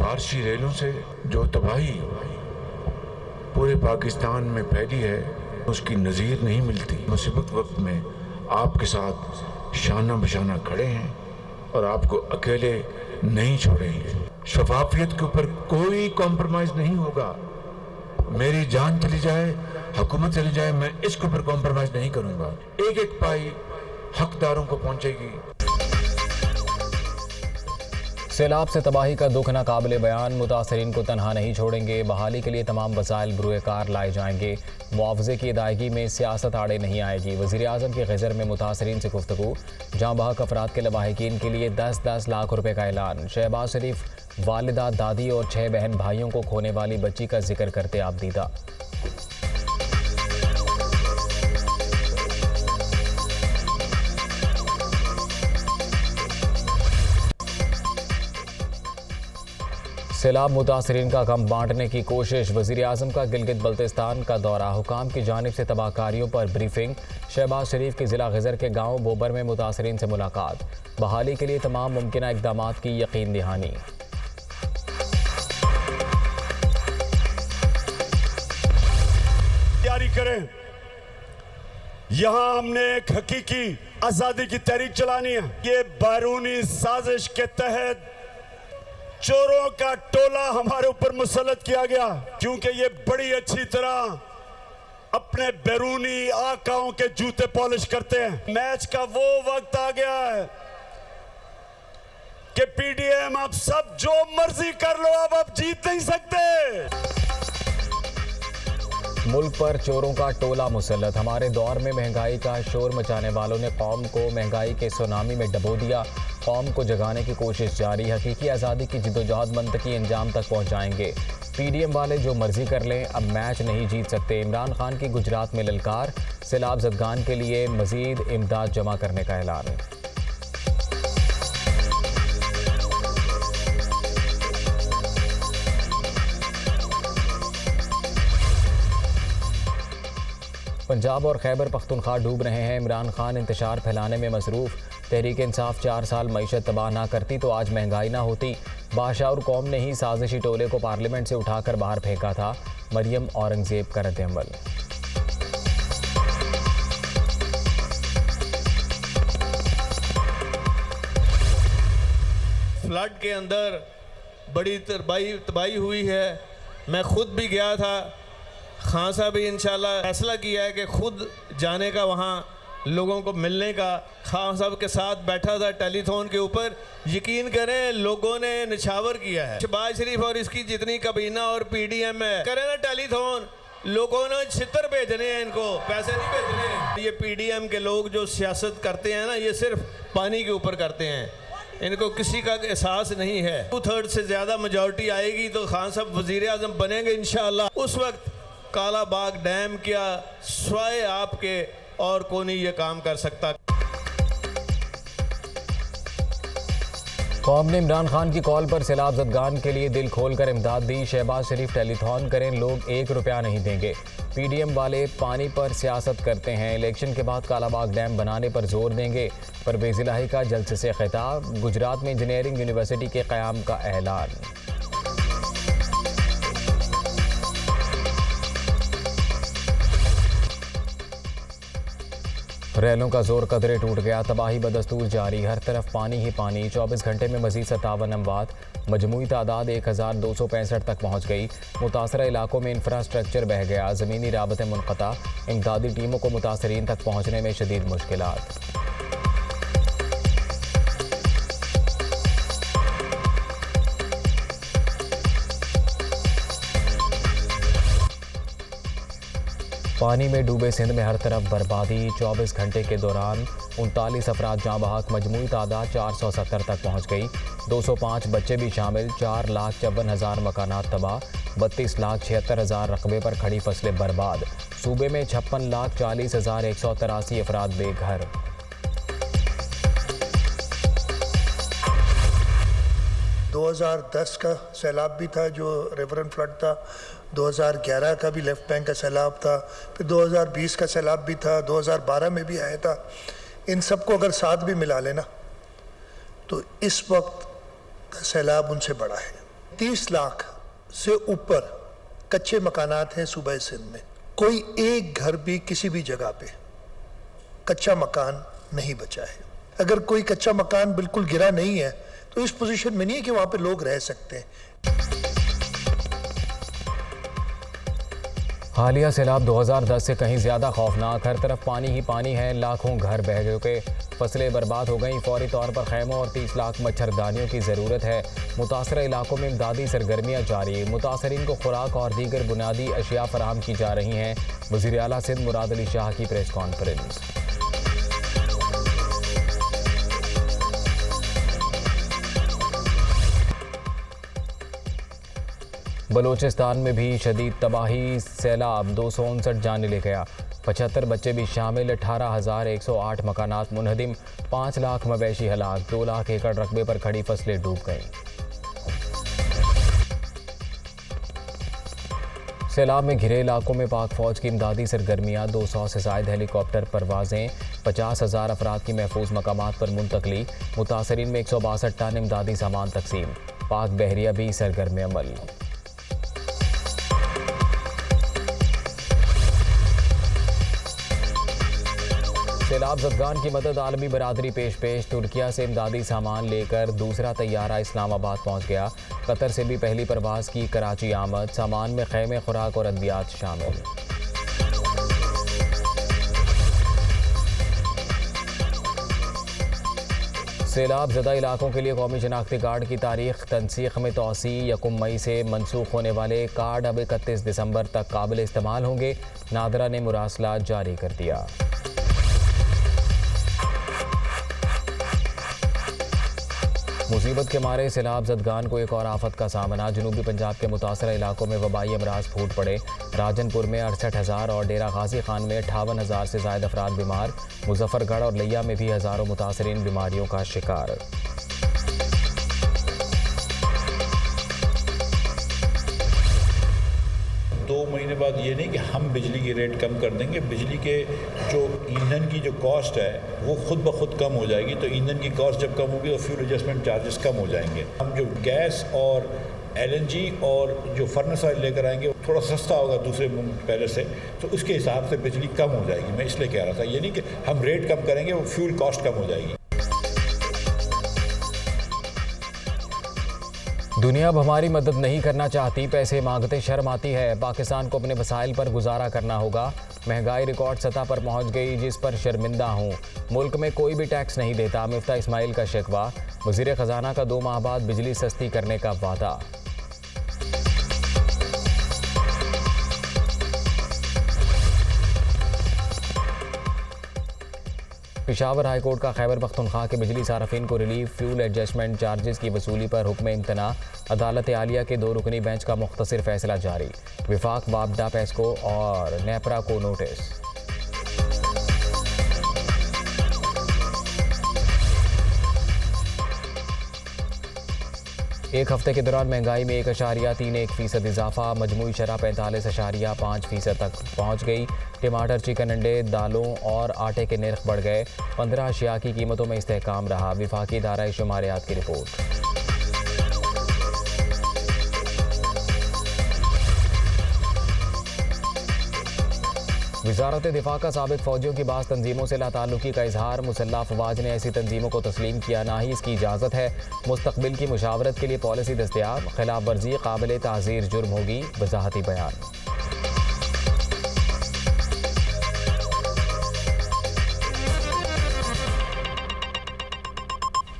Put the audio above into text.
फारसी रेलों से जो तबाही पूरे पाकिस्तान में फैली है उसकी नज़ीर नहीं मिलती। मुसीबत वक्त में आपके साथ शाना बशाना खड़े हैं और आपको अकेले नहीं छोड़ेंगे। शफाफियत के ऊपर कोई कॉम्प्रोमाइज़ नहीं होगा। मेरी जान चली जाए, हुकूमत चली जाए, मैं इसके ऊपर कॉम्प्रोमाइज़ नहीं करूँगा। एक एक पाई हकदारों को पहुँचेगी। सैलाब से तबाही का दुख नाकाबिले बयान, मुतासरीन को तनहा नहीं छोड़ेंगे। बहाली के लिए तमाम वसाइल बरूए कार लाए जाएंगे। मुआवजे की अदायगी में सियासत आड़े नहीं आएगी। वज़ीर आज़म के ग़ज़र में मुतासरीन से गुफ्तगू। जाँ बहक अफराद के लवाहिकीन के लिए 10-10 लाख रुपए का ऐलान। शहबाज शरीफ वालिदा, दादी और 6 बहन भाइयों को खोने वाली बच्ची का जिक्र करते आप दीदा। सैलाब मुतासरीन का गम बांटने की कोशिश। वज़ीर आज़म का गिलगित बल्तिस्तान का दौरा, हुकाम की जानिब से तबाहकारियों पर ब्रीफिंग। शहबाज शरीफ की ज़िला ग़ज़र के गाँव बोबर में मुतासरीन से मुलाकात। बहाली के लिए तमाम मुमकिना इक़दामात की यकीन दहानी। तैयारी करें। यहाँ हमने एक हकीकी आज़ादी की तहरीक चलानी है। ये बैरूनी साजिश के तहत चोरों का टोला हमारे ऊपर मुसल्लत किया गया, क्योंकि ये बड़ी अच्छी तरह अपने बैरूनी आकाओं के जूते पॉलिश करते हैं। मैच का वो वक्त आ गया है कि पीडीएम आप सब जो मर्जी कर लो, अब आप जीत नहीं सकते। मुल्क पर चोरों का टोला मुसल्लत। हमारे दौर में महंगाई का शोर मचाने वालों ने कौम को महंगाई के सुनामी में डबो दिया। कौम को जगाने की कोशिश जारी। हकीकी आज़ादी की जिद्दोजहद मंतकी अंजाम तक पहुँचाएंगे। पीडीएम वाले जो मर्जी कर लें, अब मैच नहीं जीत सकते। इमरान खान की गुजरात में ललकार। सैलाब ज़दगान के लिए मज़ीद इमदाद जमा करने का ऐलान। पंजाब और खैबर पख्तूनख्वा डूब रहे हैं। इमरान खान इंतशार फैलाने में मसरूफ़। तहरीक इंसाफ 4 साल मईशत तबाह ना करती तो आज महंगाई ना होती। बादशाह कौम ने ही साजिशी टोले को पार्लियामेंट से उठाकर बाहर फेंका था। मरियम औरंगजेब का रद्द-ए-अमल। फ्लड के अंदर बड़ी तबाही हुई है। मैं खुद भी गया था। खान साहब भी इंशाल्लाह फैसला किया है कि खुद जाने का, वहाँ लोगों को मिलने का। खान साहब के साथ बैठा था टेलीथॉन के ऊपर। यकीन करें लोगों ने निछावर किया है। शहबाज शरीफ और इसकी जितनी कबीना और पीडीएम है, करें ना टेलीथॉन। लोगों ने छितर भेजने हैं, इनको पैसे नहीं भेजने हैं। ये पीडीएम के लोग जो सियासत करते हैं ना, ये सिर्फ पानी के ऊपर करते हैं। इनको किसी का एहसास नहीं है। 2/3 से ज़्यादा मेजॉरिटी आएगी तो खान साहब वज़ीर आज़म बनेंगे इंशाअल्लाह। उस वक्त काला बाग डैम क्या स्वाय आपके और कौन नहीं ये काम कर सकता। कौम ने इमरान खान की कॉल पर सैलाब ज़दगान के लिए दिल खोलकर इमदाद दी। शहबाज शरीफ टेलीथॉन करें, लोग 1 रुपया नहीं देंगे। पीडीएम वाले पानी पर सियासत करते हैं। इलेक्शन के बाद काला बाग डैम बनाने पर जोर देंगे। परवेज़ इलाही का जलसे से खिताब। गुजरात में इंजीनियरिंग यूनिवर्सिटी के क़याम का ऐलान। रेलों का जोर कदरे टूट गया। तबाही बदस्तूर जारी, हर तरफ पानी ही पानी। 24 घंटे में मजीद 57 अमवात। मजमूई तादाद 1265 तक पहुँच गई। मुतासरा इलाकों में इंफ्रास्ट्रक्चर बह गया। ज़मीनी राबतें मुनक़ता। इमदादी टीमों को मुतासरीन तक पहुँचने में शदीद मुश्किलात। पानी में डूबे सिंध में हर तरफ बर्बादी। 24 घंटे के दौरान 39 अफराद जाँ बहक। मजमूई तादाद 470 तक पहुँच गई। 205 बच्चे भी शामिल। 4,54,000 मकानात तबाह। 32,76,000 रकबे पर खड़ी फसलें बर्बाद। सूबे में 56,40,183 अफराद बेघर। दो 2010 का सैलाब भी था जो रेवरन फ्लड था, 2011 का भी लेफ्ट बैंक का सैलाब था, फिर 2020 का सैलाब भी था, 2012 में भी आया था। इन सबको अगर साथ भी मिला लेना तो इस वक्त का सैलाब उनसे बड़ा है। 30 लाख से ऊपर कच्चे मकानात हैं सूबा सिंध में। कोई एक घर भी किसी भी जगह पे कच्चा मकान नहीं बचा है। अगर कोई कच्चा मकान बिल्कुल गिरा नहीं है तो इस पोजीशन में नहीं है कि वहां पे लोग रह सकते हैं। हालिया सैलाब 2010 से कहीं ज़्यादा खौफनाक, हर तरफ पानी ही पानी है, लाखों घर बह गए, फसलें बर्बाद हो गईं। फौरी तौर पर खैमों और 30 लाख मच्छरदानियों की ज़रूरत है। मुतासरा इलाकों में इमदादी सरगर्मियाँ जारी, मुतासरीन को खुराक और दीगर बुनियादी अशिया फराहम की जा रही हैं। वज़ीर आला सिंध मुराद अली शाह की प्रेस कॉन्फ्रेंस। बलोचिस्तान में भी शदीद तबाही, सैलाब 259 जाने ले गया, 75 बच्चे भी शामिल, 18,108 मकानात मुनहदिम, 5 लाख मवेशी हलाक, 2 लाख एकड़ रकबे पर खड़ी फसलें डूब गईं। सैलाब में घिरे इलाकों में पाक फौज की इमदादी सरगर्मियाँ, 200 से ज़ायद हेलीकॉप्टर परवाजें, 50,000 अफराद की महफूज मकामात पर मुंतकली, मुतासरीन में 162 टन इमदादी सामान तकसीम, पाक बहरिया भी सरगर्म अमल। सैलाब ज़दगान की मदद आलमी बरादरी पेश, तुर्किया से इमदादी सामान लेकर दूसरा तैयारा इस्लामाबाद पहुंच गया। कतर से भी पहली परवाज़ की कराची आमद, सामान में खैमे, खुराक और अद्वियात शामिल। सैलाब ज़दा इलाकों के लिए कौमी शनाख्ती कार्ड की तारीख तनसीख में तोसी, 1 मई से मनसूख होने वाले कार्ड अब 31 दिसंबर तक काबिल इस्तेमाल होंगे। नादरा ने मुरासला जारी कर दिया। मुसीबत के मारे सैलाब ज़दगान को एक और आफत का सामना, जनूबी पंजाब के मुतासरा इलाकों में वबाई अमराज फूट पड़े। राजनपुर में 68,000 और डेरा गाजी खान में 58,000 से ज़ायद अफराद बीमार। मुजफ्फरगढ़ और लिया में भी हज़ारों मुतासरीन बीमारियों का शिकार। दो महीने बाद ये नहीं कि हम बिजली की रेट कम कर देंगे, बिजली के जो ईंधन की जो कॉस्ट है वो खुद ब खुद कम हो जाएगी। तो ईंधन की कॉस्ट जब कम होगी तो फ्यूल एडजस्टमेंट चार्जेस कम हो जाएंगे। हम जो गैस और LNG और जो फर्नेस ऑयल लेकर आएंगे वो थोड़ा सस्ता होगा दूसरे पहले से, तो उसके हिसाब से बिजली कम हो जाएगी। मैं इसलिए कह रहा था, ये नहीं कि हम रेट कम करेंगे, वो फ्यूल कॉस्ट कम हो जाएगी। दुनिया अब हमारी मदद नहीं करना चाहती, पैसे मांगते शर्म आती है। पाकिस्तान को अपने वसाइल पर गुजारा करना होगा। महंगाई रिकॉर्ड सतह पर पहुंच गई, जिस पर शर्मिंदा हूं। मुल्क में कोई भी टैक्स नहीं देता, मिफ्ता इस्माइल का शिकवा। वज़ीर ख़जाना का 2 माह बाद बिजली सस्ती करने का वादा। पेशावर हाईकोर्ट का खैबर पख्तूनख्वा के बिजली सार्फिन को रिलीफ, फ्यूल एडजस्टमेंट चार्जेस की वसूली पर हुक्म इम्तना। अदालत आलिया के 2 रुकनी बेंच का मुख्तसर फैसला जारी। विफाक, वापडा, पेस्को और नेपरा को नोटिस। एक हफ्ते के दौरान महंगाई में 1.31% इजाफा, मजमूई शरह 45.5% तक पहुंच गई। टमाटर, चिकन, अंडे, दालों और आटे के नर्ख बढ़ गए। 15 अशिया की कीमतों में इस्तेहकाम रहा। विफाकी इदारा शुमारियात की रिपोर्ट। वज़ारत दिफा का साबिक फौजियों की बाज़ तंजीमों से लाताल्लुकी का इजहार। मुसल्लह अफवाज ने ऐसी तंजीमों को तस्लीम किया, ना ही इसकी इजाज़त है। मुस्तकबिल की मुशावरत के लिए पॉलिसी दस्तयाब, खिलाफ वर्जी काबिल ताज़ीर जुर्म होगी। वजाहती बयान।